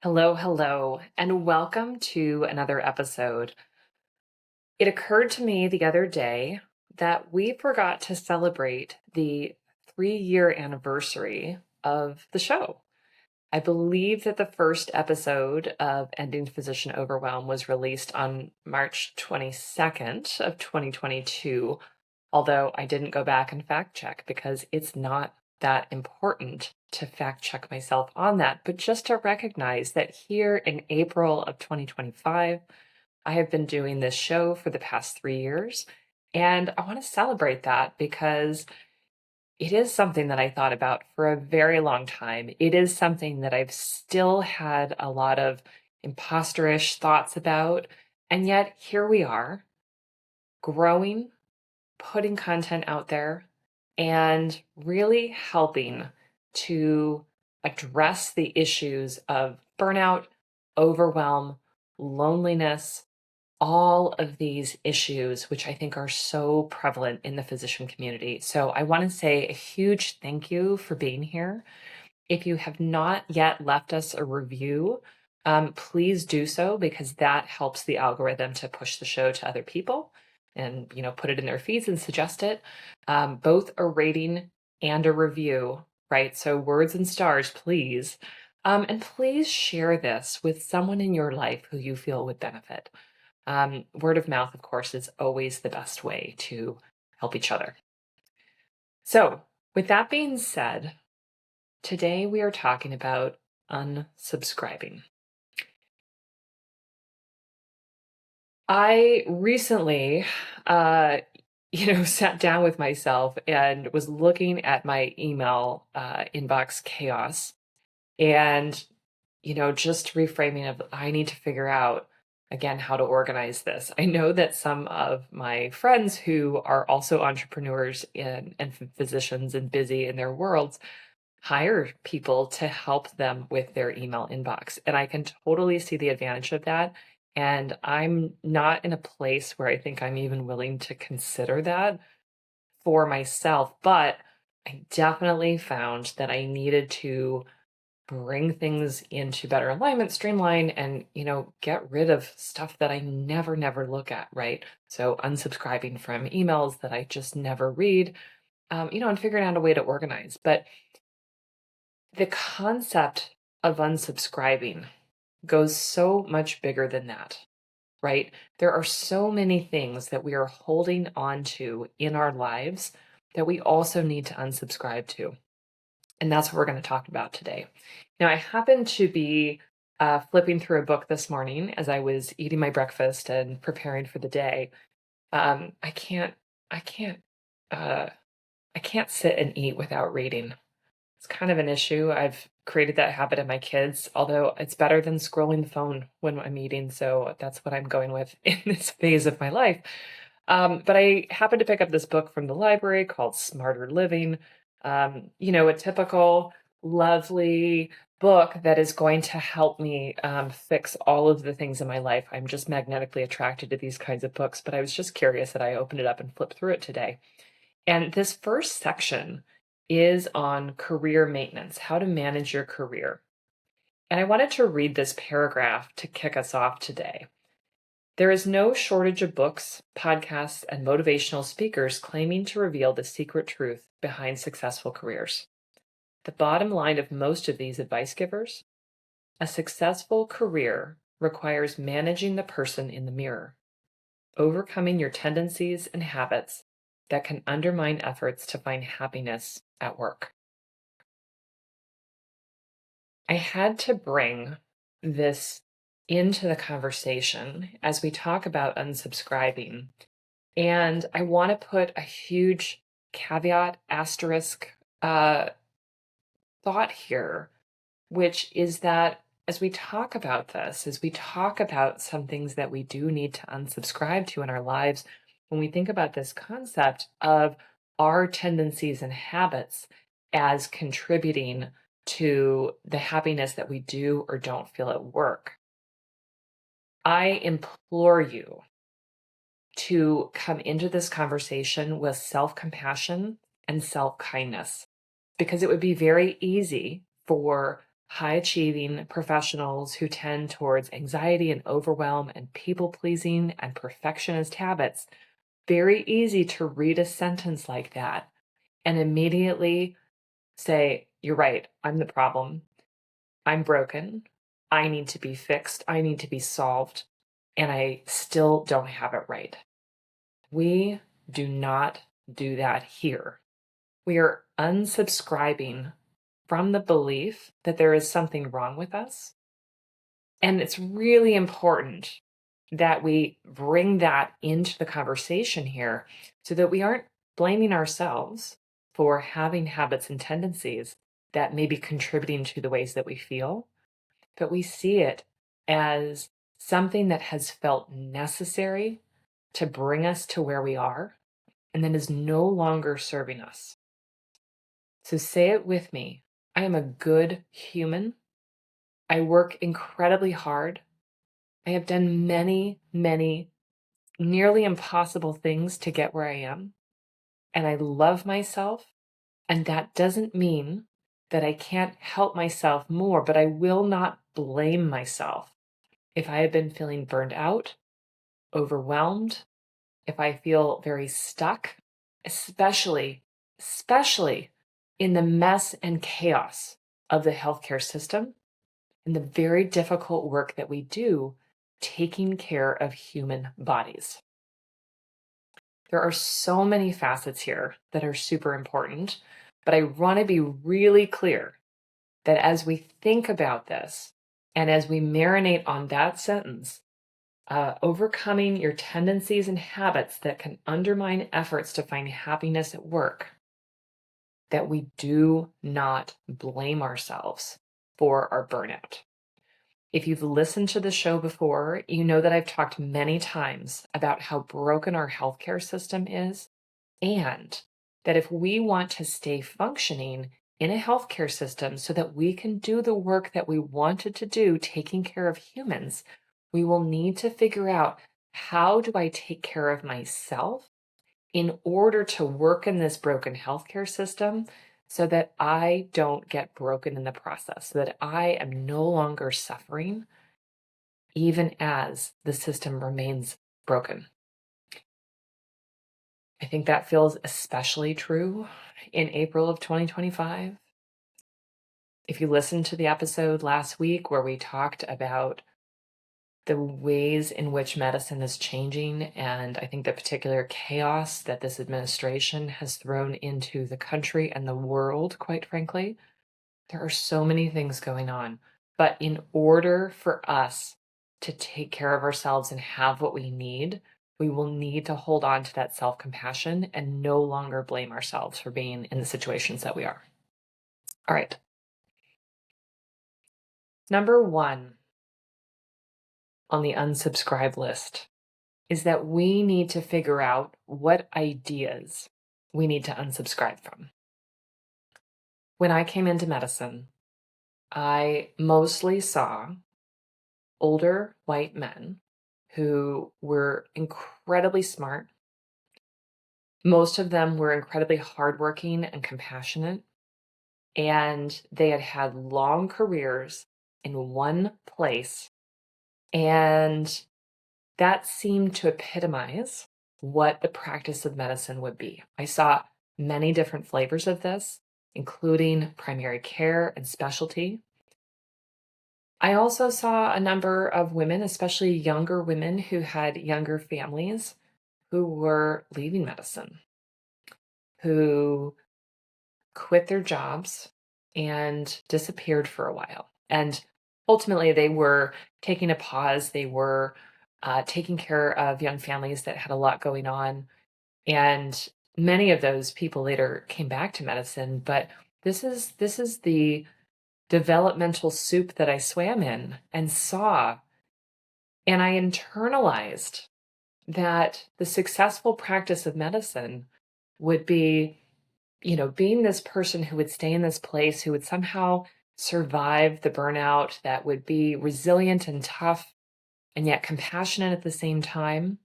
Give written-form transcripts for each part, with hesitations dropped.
Hello, hello, and welcome to another episode. It occurred to me the other day that we forgot to celebrate the 3-year anniversary of the show. I believe that the first episode of Ending Physician Overwhelm was released on March 22nd of 2022, although I didn't go back and fact check because it's not that important to fact check myself on that, but just to recognize that here in April of 2025, I have been doing this show for the past 3 years. And I want to celebrate that because it is something that I thought about for a very long time. It is something that I've still had a lot of imposterish thoughts about. And yet here we are, growing, putting content out there, and really helping to address the issues of burnout, overwhelm, loneliness, all of these issues, which I think are so prevalent in the physician community. So I want to say a huge thank you for being here. If you have not yet left us a review, please do so because that helps the algorithm to push the show to other people and put it in their feeds and suggest it. Both a rating and a review, right? So words and stars, please. And please share this with someone in your life who you feel would benefit. Word of mouth, of course, is always the best way to help each other. So, with that being said, today we are talking about unsubscribing. I recently, sat down with myself and was looking at my email inbox chaos and, just reframing of I need to figure out again how to organize this. I know that some of my friends who are also entrepreneurs and physicians and busy in their worlds hire people to help them with their email inbox. And I can totally see the advantage of that. And I'm not in a place where I think I'm even willing to consider that for myself. But I definitely found that I needed to bring things into better alignment, streamline, and, get rid of stuff that I never look at, right? So unsubscribing from emails that I just never read, and figuring out a way to organize. But the concept of unsubscribing goes so much bigger than that, right? There are so many things that we are holding on to in our lives that we also need to unsubscribe to. And that's what we're going to talk about today. Now, I happened to be flipping through a book this morning as I was eating my breakfast and preparing for the day. I can't, I can't, I can't sit and eat without reading. It's kind of an issue. I've created that habit in my kids, although it's better than scrolling the phone when I'm eating. So that's what I'm going with in this phase of my life. But I happened to pick up this book from the library called Smarter Living. A typical lovely book that is going to help me fix all of the things in my life. I'm just magnetically attracted to these kinds of books, but I was just curious that I opened it up and flipped through it today. And this first section is on career maintenance, how to manage your career. And I wanted to read this paragraph to kick us off today. There is no shortage of books, podcasts, and motivational speakers claiming to reveal the secret truth behind successful careers. The bottom line of most of these advice givers: a successful career requires managing the person in the mirror, overcoming your tendencies and habits that can undermine efforts to find happiness at work. I had to bring this into the conversation as we talk about unsubscribing. And I want to put a huge caveat, asterisk, thought here, which is that as we talk about this, as we talk about some things that we do need to unsubscribe to in our lives, when we think about this concept of our tendencies and habits as contributing to the happiness that we do or don't feel at work, I implore you to come into this conversation with self-compassion and self-kindness, because it would be very easy for high achieving professionals who tend towards anxiety and overwhelm and people pleasing and perfectionist habits, very easy to read a sentence like that and immediately say, "You're right, I'm the problem. I'm broken. I need to be fixed. I need to be solved. And I still don't have it right." We do not do that here. We are unsubscribing from the belief that there is something wrong with us. And it's really important that we bring that into the conversation here so that we aren't blaming ourselves for having habits and tendencies that may be contributing to the ways that we feel, but we see it as something that has felt necessary to bring us to where we are and then is no longer serving us. So say it with me. I am a good human. I work incredibly hard. I have done many, many nearly impossible things to get where I am. And I love myself. And that doesn't mean that I can't help myself more, but I will not blame myself if I have been feeling burned out, overwhelmed, if I feel very stuck, especially in the mess and chaos of the healthcare system and the very difficult work that we do taking care of human bodies. There are so many facets here that are super important, but I want to be really clear that as we think about this and as we marinate on that sentence, overcoming your tendencies and habits that can undermine efforts to find happiness at work, that we do not blame ourselves for our burnout. If you've listened to the show before, you know that I've talked many times about how broken our healthcare system is, and that if we want to stay functioning in a healthcare system so that we can do the work that we wanted to do, taking care of humans, we will need to figure out, how do I take care of myself in order to work in this broken healthcare system so that I don't get broken in the process, so that I am no longer suffering even as the system remains broken. I think that feels especially true in April of 2025. If you listened to the episode last week where we talked about the ways in which medicine is changing, and I think the particular chaos that this administration has thrown into the country and the world, quite frankly, there are so many things going on. But in order for us to take care of ourselves and have what we need, we will need to hold on to that self-compassion and no longer blame ourselves for being in the situations that we are. All right. Number 1 on the unsubscribe list is that we need to figure out what ideas we need to unsubscribe from. When I came into medicine, I mostly saw older white men who were incredibly smart. Most of them were incredibly hardworking and compassionate, and they had had long careers in one place, and that seemed to epitomize what the practice of medicine would be. I saw many different flavors of this, including primary care and specialty. I also saw a number of women, especially younger women who had younger families, who were leaving medicine, who quit their jobs and disappeared for a while. And ultimately, they were taking a pause. They were taking care of young families that had a lot going on. And many of those people later came back to medicine. But this is the developmental soup that I swam in and saw. And I internalized that the successful practice of medicine would be, being this person who would stay in this place, who would somehow survive the burnout, that would be resilient and tough and yet compassionate at the same time.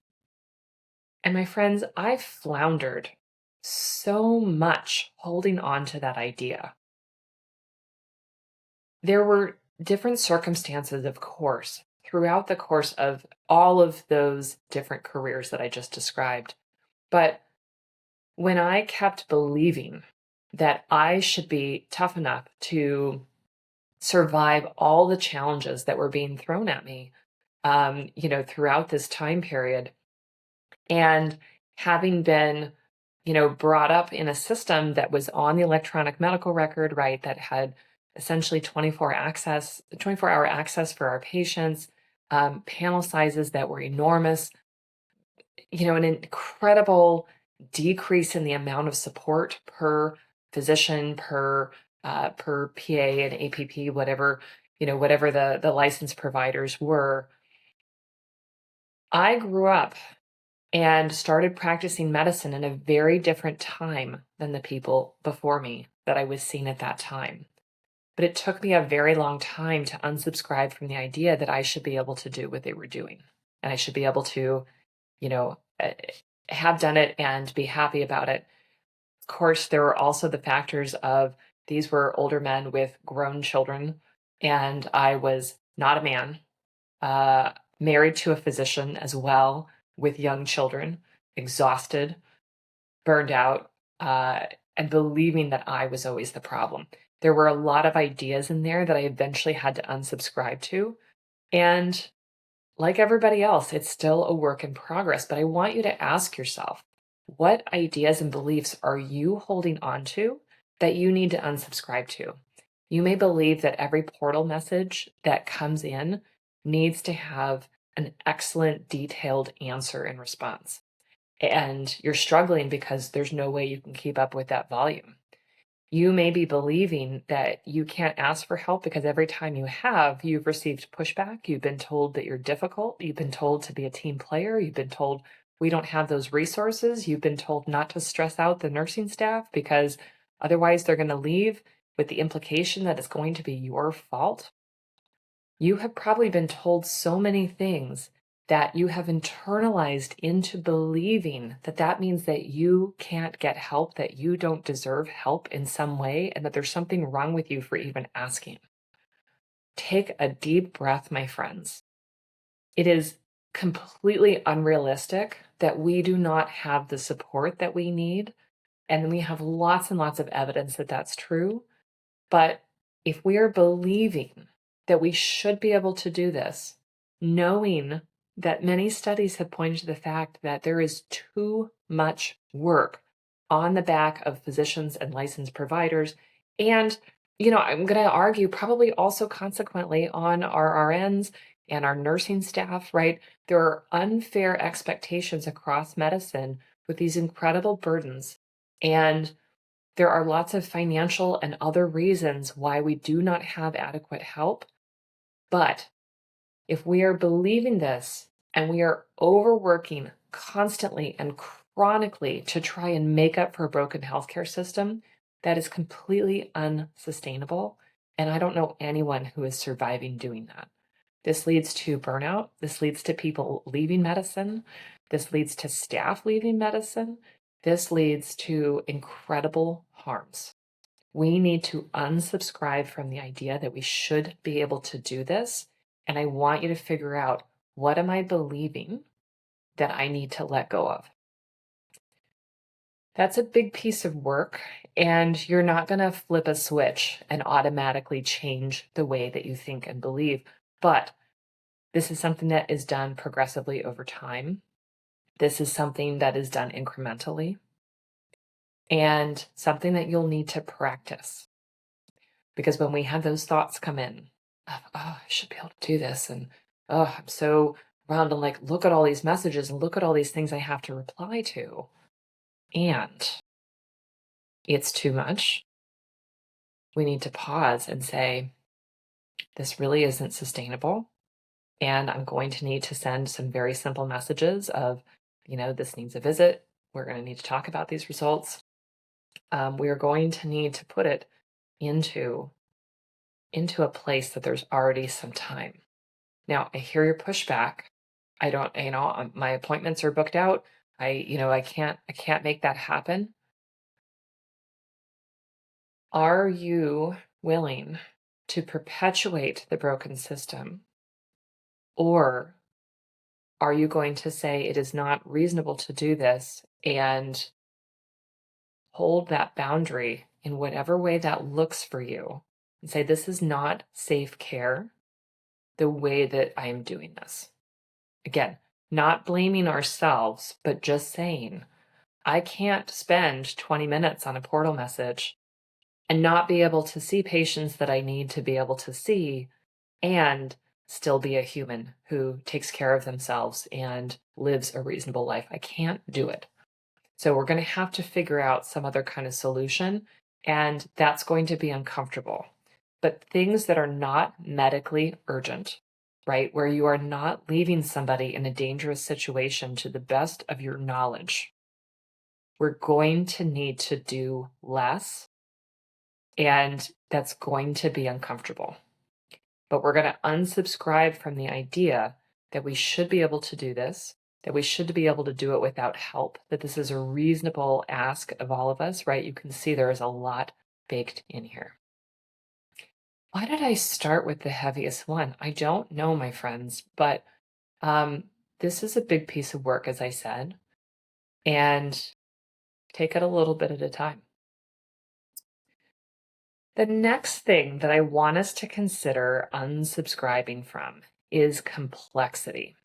And my friends, I floundered so much holding on to that idea. There were different circumstances, of course, throughout the course of all of those different careers that I just described. But when I kept believing that I should be tough enough to survive all the challenges that were being thrown at me, throughout this time period, and having been, brought up in a system that was on the electronic medical record, right, that had essentially 24-hour access for our patients, panel sizes that were enormous, an incredible decrease in the amount of support per physician, per PA and APP, whatever the licensed providers were. I grew up and started practicing medicine in a very different time than the people before me that I was seeing at that time. But it took me a very long time to unsubscribe from the idea that I should be able to do what they were doing. And I should be able to, have done it and be happy about it. Of course, there were also the factors of these were older men with grown children, and I was not a man, married to a physician as well, with young children, exhausted, burned out, and believing that I was always the problem. There were a lot of ideas in there that I eventually had to unsubscribe to. And like everybody else, it's still a work in progress. But I want you to ask yourself, what ideas and beliefs are you holding on to that you need to unsubscribe to? You may believe that every portal message that comes in needs to have an excellent, detailed answer in response. And you're struggling because there's no way you can keep up with that volume. You may be believing that you can't ask for help because every time you have, you've received pushback. You've been told that you're difficult. You've been told to be a team player. You've been told we don't have those resources. You've been told not to stress out the nursing staff because otherwise they're going to leave, with the implication that it's going to be your fault. You have probably been told so many things that you have internalized into believing that that means that you can't get help, that you don't deserve help in some way, and that there's something wrong with you for even asking. Take a deep breath, my friends. It is completely unrealistic that we do not have the support that we need, and we have lots and lots of evidence that that's true. But if we are believing that we should be able to do this, knowing that many studies have pointed to the fact that there is too much work on the back of physicians and licensed providers, and I'm going to argue probably also consequently on our RNs and our nursing staff, right? There are unfair expectations across medicine with these incredible burdens, and there are lots of financial and other reasons why we do not have adequate help. But if we are believing this and we are overworking constantly and chronically to try and make up for a broken healthcare system, that is completely unsustainable. And I don't know anyone who is surviving doing that. This leads to burnout. This leads to people leaving medicine. This leads to staff leaving medicine. This leads to incredible harms. We need to unsubscribe from the idea that we should be able to do this. And I want you to figure out, what am I believing that I need to let go of? That's a big piece of work, and you're not going to flip a switch and automatically change the way that you think and believe. But this is something that is done progressively over time. This is something that is done incrementally, and something that you'll need to practice. Because when we have those thoughts come in of, oh, I should be able to do this, and oh, I'm so around and like, look at all these messages and look at all these things I have to reply to, and it's too much, we need to pause and say, this really isn't sustainable. And I'm going to need to send some very simple messages of, this needs a visit. We're going to need to talk about these results. We are going to need to put it into a place that there's already some time. Now, I hear your pushback. I don't, my appointments are booked out. I can't make that happen. Are you willing to perpetuate the broken system? Or are you going to say it is not reasonable to do this and hold that boundary in whatever way that looks for you and say, this is not safe care the way that I am doing this? Again, not blaming ourselves, but just saying, I can't spend 20 minutes on a portal message and not be able to see patients that I need to be able to see and still be a human who takes care of themselves and lives a reasonable life. I can't do it. So we're going to have to figure out some other kind of solution, and that's going to be uncomfortable. But things that are not medically urgent, right, where you are not leaving somebody in a dangerous situation to the best of your knowledge, we're going to need to do less, and that's going to be uncomfortable. But we're going to unsubscribe from the idea that we should be able to do this, that we should be able to do it without help, that this is a reasonable ask of all of us, right? You can see there is a lot baked in here. Why did I start with the heaviest one? I don't know, my friends, but this is a big piece of work, as I said, and take it a little bit at a time. The next thing that I want us to consider unsubscribing from is complexity.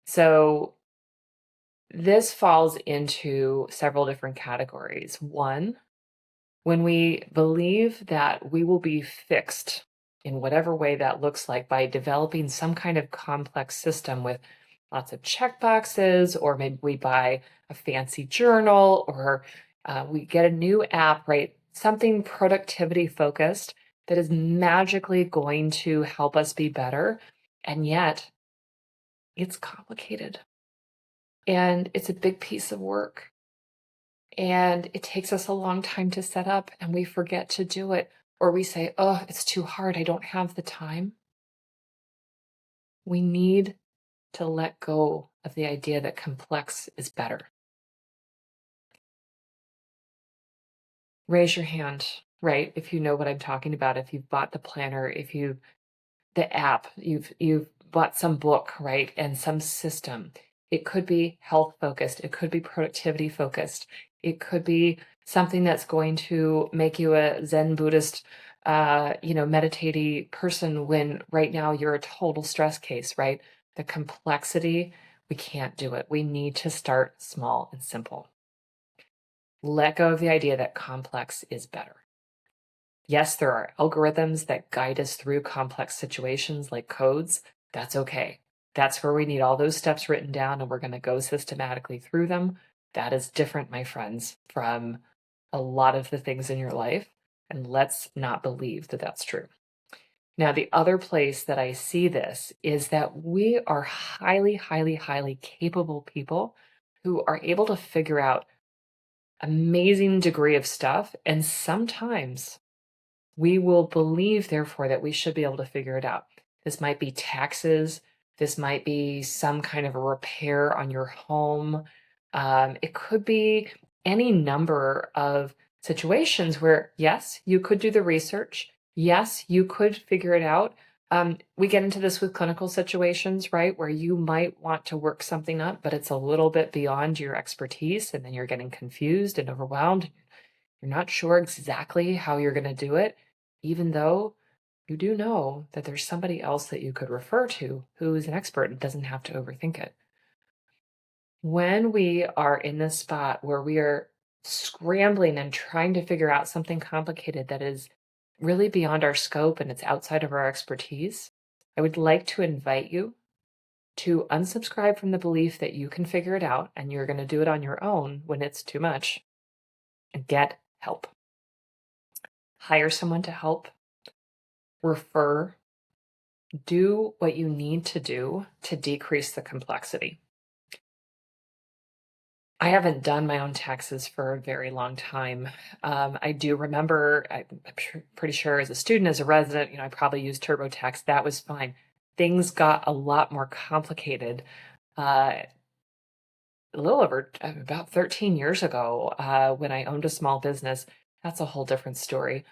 So this falls into several different categories. One, when we believe that we will be fixed in whatever way that looks like by developing some kind of complex system with lots of checkboxes, or maybe we buy a fancy journal, or we get a new app, right? Something productivity focused that is magically going to help us be better. And yet it's complicated and it's a big piece of work. And it takes us a long time to set up and we forget to do it. Or we say, oh, it's too hard. I don't have the time. We need to let go of the idea that complex is better. Raise your hand, right? If you know what I'm talking about, if you've bought the planner, the app, you've bought some book, right? And some system. It could be health focused. It could be productivity focused. It could be something that's going to make you a Zen Buddhist, meditative person when right now you're a total stress case, right? The complexity, we can't do it. We need to start small and simple. Let go of the idea that complex is better. Yes, there are algorithms that guide us through complex situations like codes. That's okay. That's where we need all those steps written down and we're going to go systematically through them. That is different, my friends, from a lot of the things in your life. And let's not believe that that's true. Now, the other place that I see this is that we are highly, highly, highly capable people who are able to figure out amazing degree of stuff. And sometimes we will believe, therefore, that we should be able to figure it out. This might be taxes. This might be some kind of a repair on your home. It could be any number of situations where, yes, you could do the research. Yes, you could figure it out. We get into this with clinical situations, right, where you might want to work something up, but it's a little bit beyond your expertise, and then you're getting confused and overwhelmed. You're not sure exactly how you're going to do it, even though you do know that there's somebody else that you could refer to who is an expert and doesn't have to overthink it. When we are in this spot where we are scrambling and trying to figure out something complicated that is really beyond our scope and it's outside of our expertise, I would like to invite you to unsubscribe from the belief that you can figure it out and you're going to do it on your own when it's too much, and get help. Hire someone to help. Refer. Do what you need to do to decrease the complexity. I haven't done my own taxes for a very long time. I do remember, I'm pretty sure as a student, as a resident, I probably used TurboTax. That was fine. Things got a lot more complicated a little over about 13 years ago when I owned a small business. That's a whole different story.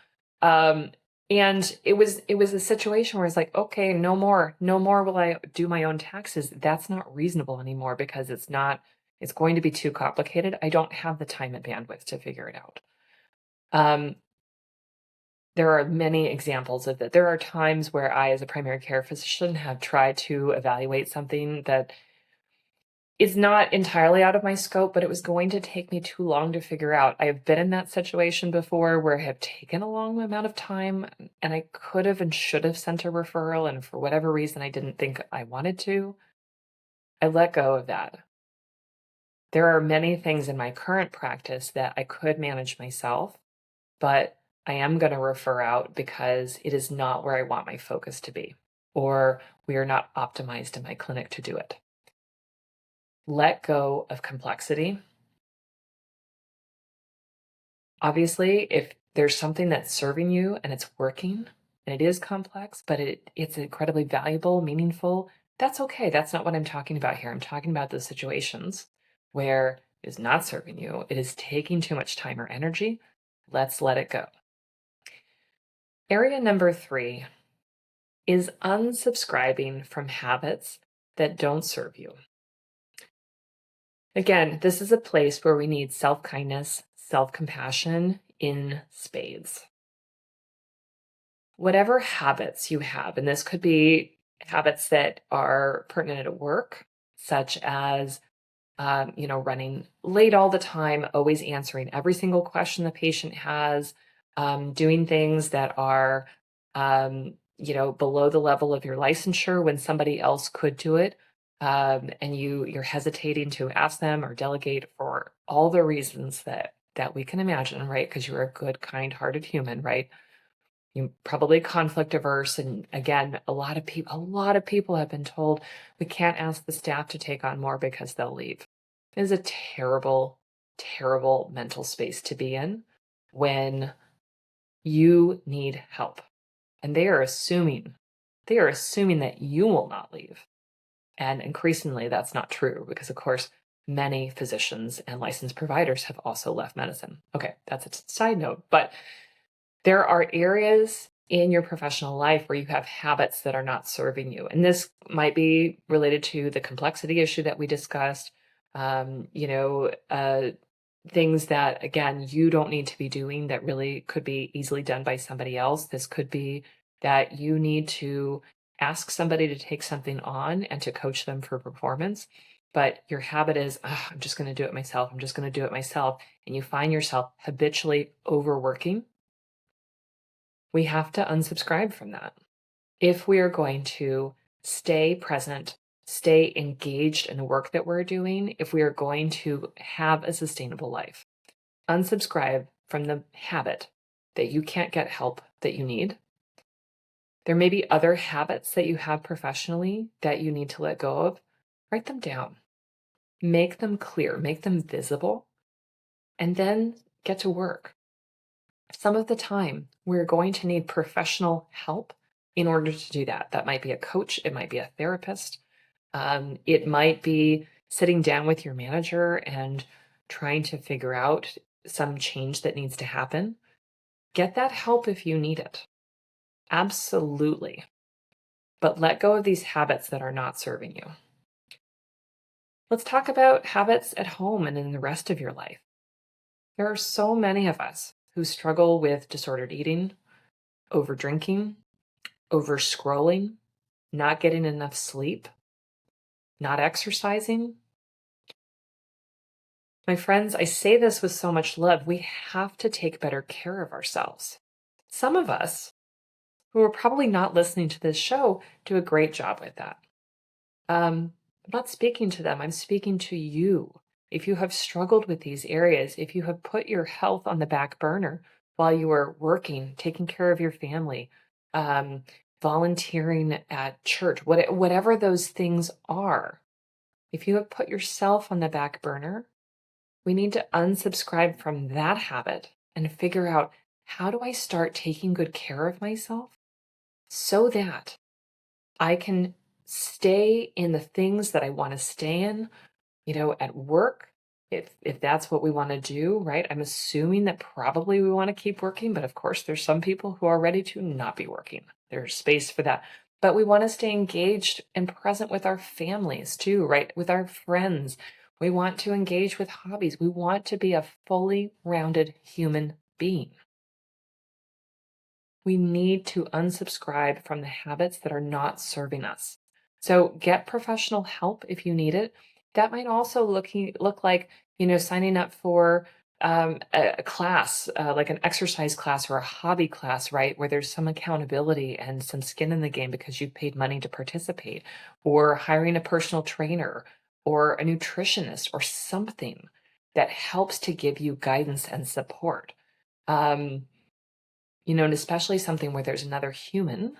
And it was a situation where it's like, okay, no more will I do my own taxes. That's not reasonable anymore because it's going to be too complicated. I don't have the time and bandwidth to figure it out. Um, there are many examples of that. There are times where I, as a primary care physician, have tried to evaluate something that is not entirely out of my scope, but it was going to take me too long to figure out. I have been in that situation before where I have taken a long amount of time and I could have and should have sent a referral, and for whatever reason I didn't think I wanted to. I let go of that. There are many things in my current practice that I could manage myself, but I am going to refer out because it is not where I want my focus to be, or we are not optimized in my clinic to do it. Let go of complexity. Obviously, if there's something that's serving you and it's working and it is complex, but it's incredibly valuable, meaningful, that's okay. That's not what I'm talking about here. I'm talking about those situations where it is not serving you, it is taking too much time or energy. Let's let it go. Area number 3 is unsubscribing from habits that don't serve you. Again, this is a place where we need self-kindness, self-compassion in spades. Whatever habits you have, and this could be habits that are pertinent at work, such as running late all the time, always answering every single question the patient has, doing things that are, below the level of your licensure when somebody else could do it, and you're hesitating to ask them or delegate for all the reasons that we can imagine, right? Because you're a good, kind-hearted human, right? You're probably conflict averse, and again, a lot of people have been told we can't ask the staff to take on more because they'll leave. It is a terrible, terrible mental space to be in when you need help. And they are assuming that you will not leave. And increasingly that's not true because of course many physicians and licensed providers have also left medicine. Okay, that's a side note, but there are areas in your professional life where you have habits that are not serving you. And this might be related to the complexity issue that we discussed, things that, again, you don't need to be doing that really could be easily done by somebody else. This could be that you need to ask somebody to take something on and to coach them for performance. But your habit is, I'm just going to do it myself. I'm just going to do it myself. And you find yourself habitually overworking. We have to unsubscribe from that. If we are going to stay present, stay engaged in the work that we're doing, if we are going to have a sustainable life, unsubscribe from the habit that you can't get help that you need. There may be other habits that you have professionally that you need to let go of. Write them down. Make them clear, make them visible, and then get to work. Some of the time, we're going to need professional help in order to do that. That might be a coach, it might be a therapist, it might be sitting down with your manager and trying to figure out some change that needs to happen. Get that help if you need it. Absolutely. But let go of these habits that are not serving you. Let's talk about habits at home and in the rest of your life. There are so many of us who struggle with disordered eating, over drinking, over scrolling, not getting enough sleep, not exercising. My friends, I say this with so much love. We have to take better care of ourselves. Some of us who are probably not listening to this show do a great job with that. I'm not speaking to them. I'm speaking to you. If you have struggled with these areas, if you have put your health on the back burner while you are working, taking care of your family, volunteering at church, whatever those things are, if you have put yourself on the back burner, we need to unsubscribe from that habit and figure out, how do I start taking good care of myself so that I can stay in the things that I want to stay in, at work, if that's what we want to do, right? I'm assuming that probably we want to keep working, but of course there's some people who are ready to not be working. There's space for that. But we want to stay engaged and present with our families too, right? With our friends. We want to engage with hobbies. We want to be a fully rounded human being. We need to unsubscribe from the habits that are not serving us. So get professional help if you need it. That might also look like, signing up for a class, like an exercise class or a hobby class, right? Where there's some accountability and some skin in the game because you've paid money to participate, or hiring a personal trainer or a nutritionist or something that helps to give you guidance and support. Um, and especially something where there's another human,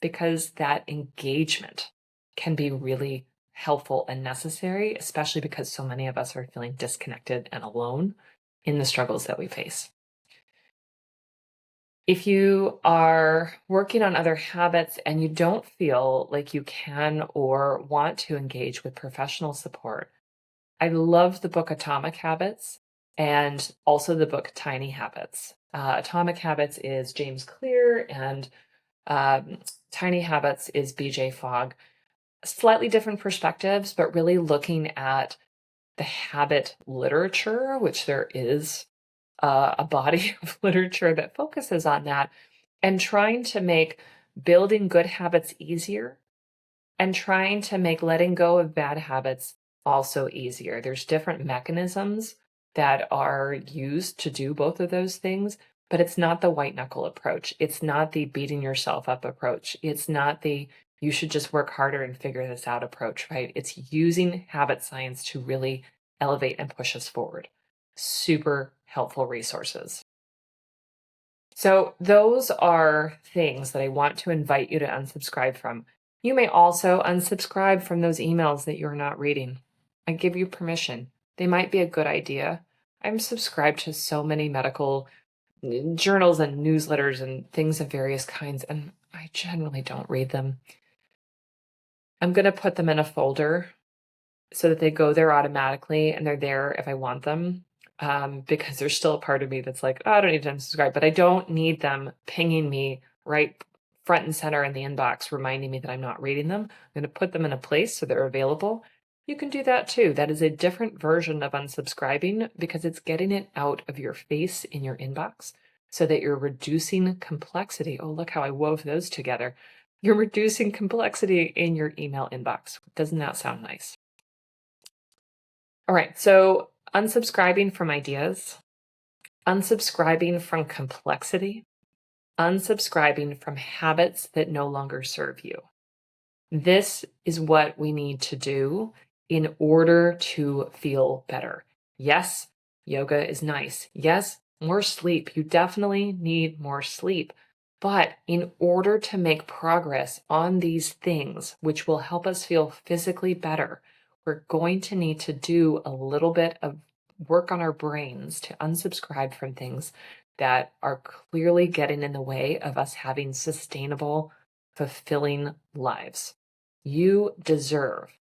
because that engagement can be really helpful and necessary, especially because so many of us are feeling disconnected and alone in the struggles that we face. If you are working on other habits and you don't feel like you can or want to engage with professional support, I love the book Atomic Habits and also the book Tiny Habits. Atomic Habits is James Clear, and Tiny Habits is BJ Fogg. Slightly different perspectives, but really looking at the habit literature, which there is a body of literature that focuses on that, and trying to make building good habits easier and trying to make letting go of bad habits also easier. There's different mechanisms that are used to do both of those things, but it's not the white knuckle approach. It's not the beating yourself up approach. It's not the you should just work harder and figure this out approach, right? It's using habit science to really elevate and push us forward. Super helpful resources. So those are things that I want to invite you to unsubscribe from. You may also unsubscribe from those emails that you're not reading. I give you permission. They might be a good idea. I'm subscribed to so many medical journals and newsletters and things of various kinds, and I generally don't read them. I'm going to put them in a folder so that they go there automatically and they're there if I want them. Because there's still a part of me that's like, oh, I don't need to unsubscribe, but I don't need them pinging me right front and center in the inbox, reminding me that I'm not reading them. I'm going to put them in a place so they're available. You can do that too. That is a different version of unsubscribing because it's getting it out of your face in your inbox so that you're reducing complexity. Oh, look how I wove those together. You're reducing complexity in your email inbox. Doesn't that sound nice? All right, so unsubscribing from ideas, unsubscribing from complexity, unsubscribing from habits that no longer serve you. This is what we need to do in order to feel better. Yes, yoga is nice. Yes, more sleep. You definitely need more sleep. But in order to make progress on these things, which will help us feel physically better, we're going to need to do a little bit of work on our brains to unsubscribe from things that are clearly getting in the way of us having sustainable, fulfilling lives. You deserve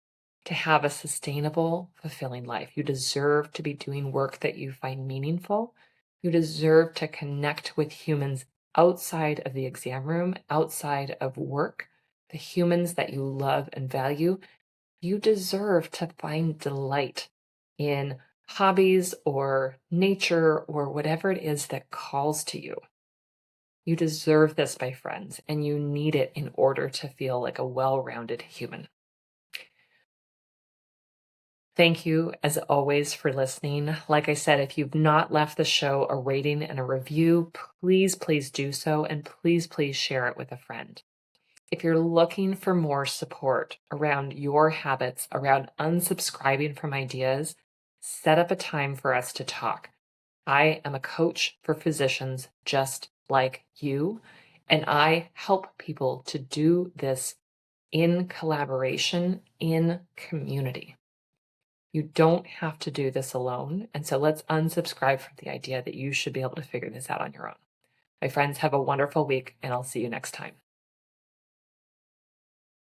to have a sustainable, fulfilling life. You deserve to be doing work that you find meaningful. You deserve to connect with humans outside of the exam room, outside of work, the humans that you love and value. You deserve to find delight in hobbies or nature or whatever it is that calls to you. You deserve this, my friends, and you need it in order to feel like a well-rounded human. Thank you, as always, for listening. Like I said, if you've not left the show a rating and a review, please, please do so, and please, please share it with a friend. If you're looking for more support around your habits, around unsubscribing from ideas, set up a time for us to talk. I am a coach for physicians just like you, and I help people to do this in collaboration, in community. You don't have to do this alone, and so let's unsubscribe from the idea that you should be able to figure this out on your own. My friends, have a wonderful week, and I'll see you next time.